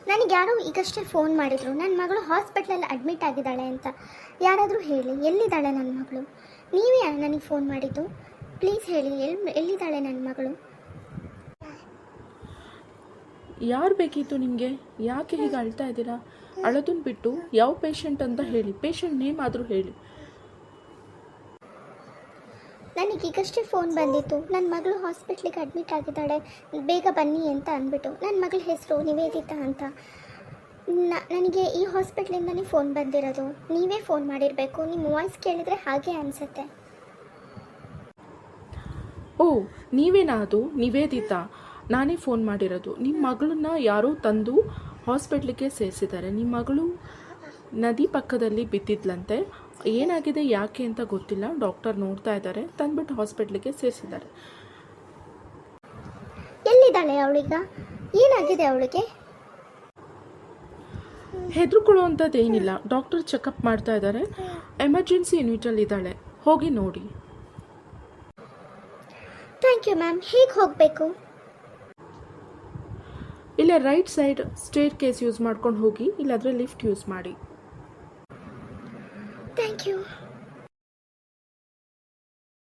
ನನಗೆ ಯಾರೋ ಈಗಷ್ಟೇ ಫೋನ್ ಮಾಡಿದರು, ನನ್ನ ಮಗಳು ಹಾಸ್ಪಿಟ್ಲಲ್ಲಿ ಅಡ್ಮಿಟ್ ಆಗಿದ್ದಾಳೆ ಅಂತ. ಯಾರಾದರೂ ಹೇಳಿ, ಎಲ್ಲಿದ್ದಾಳೆ ನನ್ನ ಮಗಳು? ನೀವೇ ನನಗೆ ಫೋನ್ ಮಾಡಿದ್ದು, ಪ್ಲೀಸ್ ಹೇಳಿ, ಎಲ್ಲಿದ್ದಾಳೆ ನನ್ನ ಮಗಳು? ಯಾರು ಬೇಕಿತ್ತು ನಿಮಗೆ? ಯಾಕೆ ಹೀಗೆ ಅಳ್ತಾ ಇದ್ದೀರಾ? ಅಳೋದನ್ನು ಬಿಟ್ಟು ಯಾವ ಪೇಷಂಟ್ ಅಂತ ಹೇಳಿ, ಪೇಷಂಟ್ ನೇಮ್ ಆದರೂ ಹೇಳಿ. ನನಗೀಗಷ್ಟೇ ಫೋನ್ ಬಂದಿತ್ತು, ನನ್ನ ಮಗಳು ಹಾಸ್ಪಿಟ್ಲಿಗೆ ಅಡ್ಮಿಟ್ ಆಗಿದ್ದಾಳೆ, ಬೇಗ ಬನ್ನಿ ಅಂತ ಅಂದ್ಬಿಟ್ಟು. ನನ್ನ ಮಗಳ ಹೆಸರು ನಿವೇದಿತಾ ಅಂತ. ನನಗೆ ಈ ಹಾಸ್ಪಿಟ್ಲಿಂದನೇ ಫೋನ್ ಬಂದಿರೋದು. ನೀವೇ ಫೋನ್ ಮಾಡಿರಬೇಕು, ನಿಮ್ಮ ವಾಯ್ಸ್ ಕೇಳಿದರೆ ಹಾಗೆ ಅನಿಸುತ್ತೆ. ಓ, ನೀವೇನಾ ಅದು? ನಿವೇದಿತಾ, ನಾನೇ ಫೋನ್ ಮಾಡಿರೋದು. ನಿಮ್ಮ ಮಗಳನ್ನ ಯಾರೋ ತಂದು ಹಾಸ್ಪಿಟ್ಲಿಗೆ ಸೇರಿಸಿದ್ದಾರೆ. ನಿಮ್ಮ ಮಗಳು ನದಿ ಪಕ್ಕದಲ್ಲಿ ಬಿದ್ದಿದ್ಲಂತೆ. ಏನಾಗಿದೆ ಯಾಕೆ ಅಂತ ಗೊತ್ತಿಲ್ಲ, ಡಾಕ್ಟರ್ ನೋಡ್ತಾ ಇದ್ದಾರೆ, ತಂದ್ಬಿಟ್ಟು ಹಾಸ್ಪಿಟ್ಲಿಗೆ ಸೇರಿಸಿದ್ದಾರೆ. ಎಲ್ಲಿದ್ದಾಳೆ ಅವಳೀಗ? ಏನಾಗಿದೆ ಅವಳಿಗೆ? ಹೆದರ್ಕೊಳ್ಳುವಂಥದ್ದು ಏನಿಲ್ಲ, ಡಾಕ್ಟರ್ ಚೆಕಪ್ ಮಾಡ್ತಾ ಇದ್ದಾರೆ. ಎಮರ್ಜೆನ್ಸಿ ಯೂನಿಟಲ್ಲಿ ಇದ್ದಾಳೆ, ಹೋಗಿ ನೋಡಿ. Thank you ma'am. ಹೇಗೆ ಹೋಗಬೇಕು? ಇಲ್ಲ, right side staircase use ಮಾಡ್ಕೊಂಡು ಹೋಗಿ, ಇಲ್ಲಾಂದರೆ ಲಿಫ್ಟ್ ಯೂಸ್ ಮಾಡಿ. Thank you.